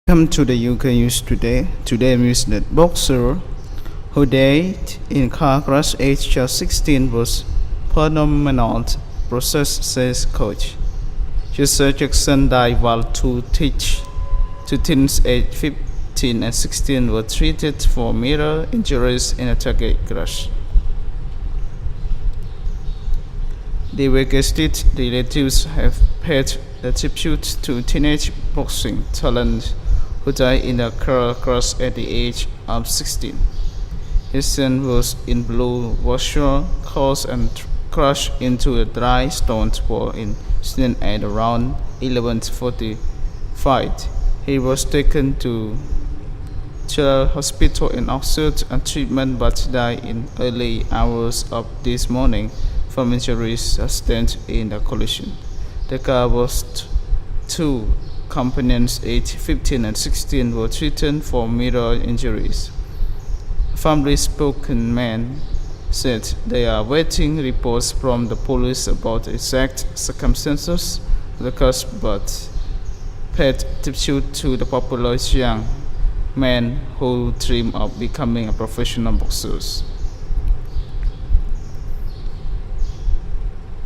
Welcome to the UK News Today. Today news that boxer who died in car crash aged just 16 was phenomenal process, says coach. Jesse Jackson died while two teens aged 15 and 16 were treated for minor injuries in a tragic crash. Devastated relatives have paid a tribute to teenage boxing talent who died in a car crash at the age of 16. His son was in blue Vauxhall Corse and crashed into a dry stone wall in Sydney at around 11:45. He was taken to Cheltenham Hospital in Oxford and treatment but died in early hours of this morning from injuries sustained in the collision. The car was two companions aged 15 and 16 were treated for minor injuries. Family spokesman said they are waiting reports from the police about the exact circumstances of the crash, but paid tribute to the popular young men who dream of becoming a professional boxers.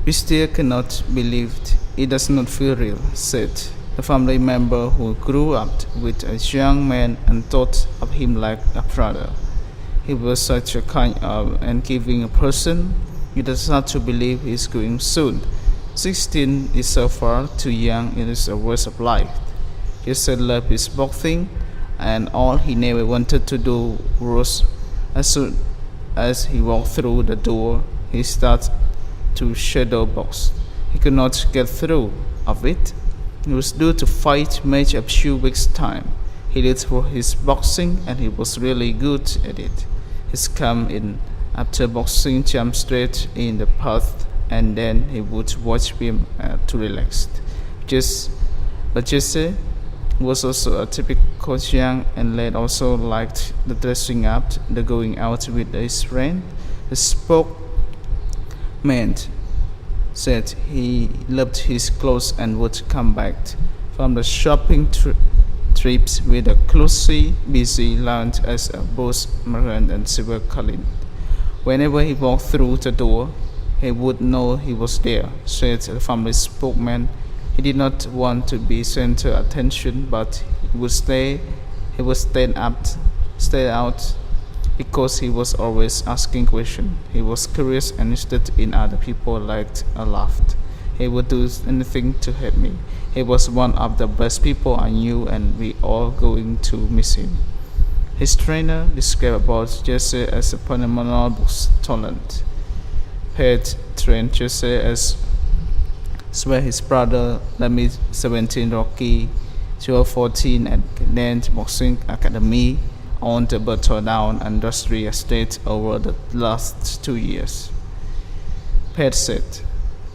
We still cannot believe it does not feel real, said the family member who grew up with a young man and thought of him like a brother. He was such a kind and giving person. It is hard to believe he's going soon. 16 is so far too young in his worst of life. He said love his boxing, and all he never wanted to do was, as soon as he walked through the door, he started to shadow box. He could not get through of it. He was due to fight match a few weeks' time. He did for his boxing and he was really good at it. He's come in after boxing, jump straight in the path, and then he would watch him to relax. But Jesse was also a typical young and lad, also liked the dressing up, the going out with his friend. The spokesman said he loved his clothes and would come back from the shopping trips with a closely busy lounge as a boss Maran and Silver Colin. Whenever he walked through the door, he would know he was there, said the family spokesman. He did not want to be center attention, but he would stay out because he was always asking questions. He was curious and interested in other people, liked and laughed. He would do anything to help me. He was one of the best people I knew, and we all going to miss him. His trainer described about Jesse as a phenomenal box talent. Ped trained Jesse as well his brother, Lemmy 17 Rocky, 14 at Dance Boxing Academy on the Butterdown Industry Estate over the last 2 years. Pat said,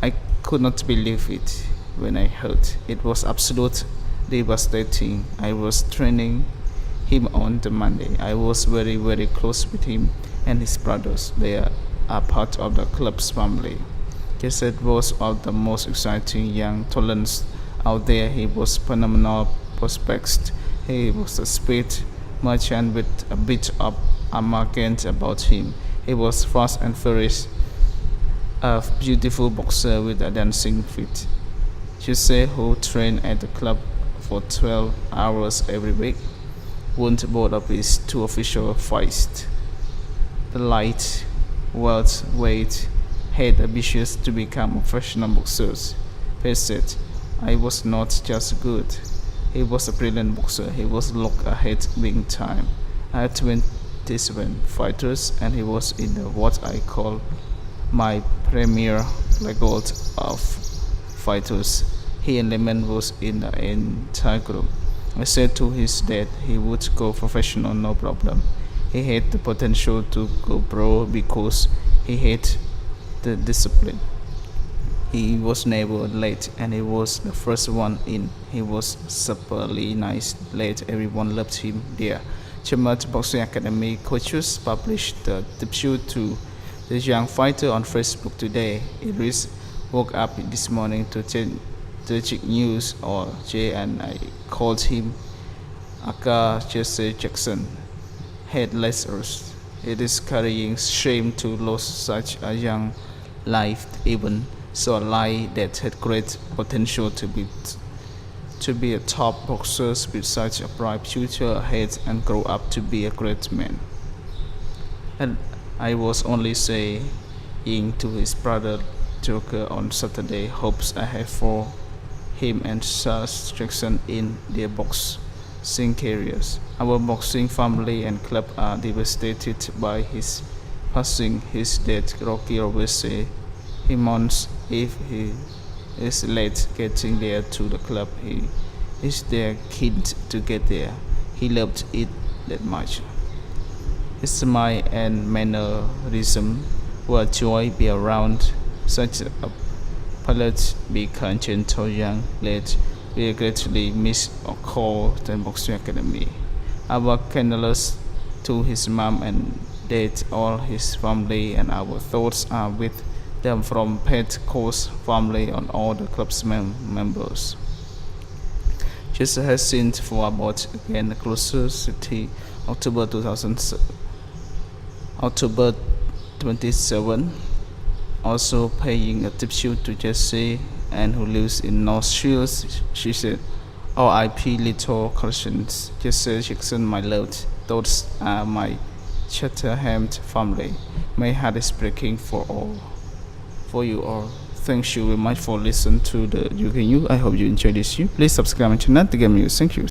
I could not believe it when I heard. It was absolutely devastating. I was training him on the Monday. I was very, very close with him and his brothers. They are part of the club's family. Jesse was one of the most exciting young talents out there. He was phenomenal prospect. He was a speed merchant with a bit of arrogance about him. He was fast and furious, a beautiful boxer with a dancing feet. Jesse, who trained at the club for 12 hours every week, won both of his two official fights. The light welterweight had ambitions to become a professional boxer. He said, I was not just good. He was a brilliant boxer. He was looked ahead big time. I had 27 fighters, and he was in what I call my premier league of fighters. He and Lemon was in the entire group. I said to his dad he would go professional, no problem. He had the potential to go pro because he had the discipline. He was never late, and he was the first one in. He was superly nice late. Everyone loved him there. Cheltenham Boxing Academy coaches published the tribute to the young fighter on Facebook today. Iris woke up this morning to check news or Jay, and I called him Aka Jesse Jackson had Lazarus. It is carrying shame to lose such a young life, even so a life that had great potential to be a top boxer with such a bright future ahead and grow up to be a great man. And I was only saying to his brother Joker on Saturday hopes I have for him and Charles Jackson in their boxing careers. Our boxing family and club are devastated by his passing. His dad, Rocky, always say he mourns if he is late getting there to the club. He is there keen to get there. He loved it that much. His smile and mannerism were joy be around such a pilot become gentle young lad. We greatly miss our call the boxing academy. Our condolence to his mom and dad, all his family, and our thoughts are with them from Pet Corse family and all the club's members. Jesse has since for about again closer city October 27, also paying a tribute to Jesse and who lives in North Shields. She said, R.I.P. little Christians. Jesse Jackson, my loved. Those are my Cheltenham family. My heart is breaking for you all. Thank you very much for listening to the UK News. I hope you enjoyed this. Please subscribe my channel to get news. Thank you.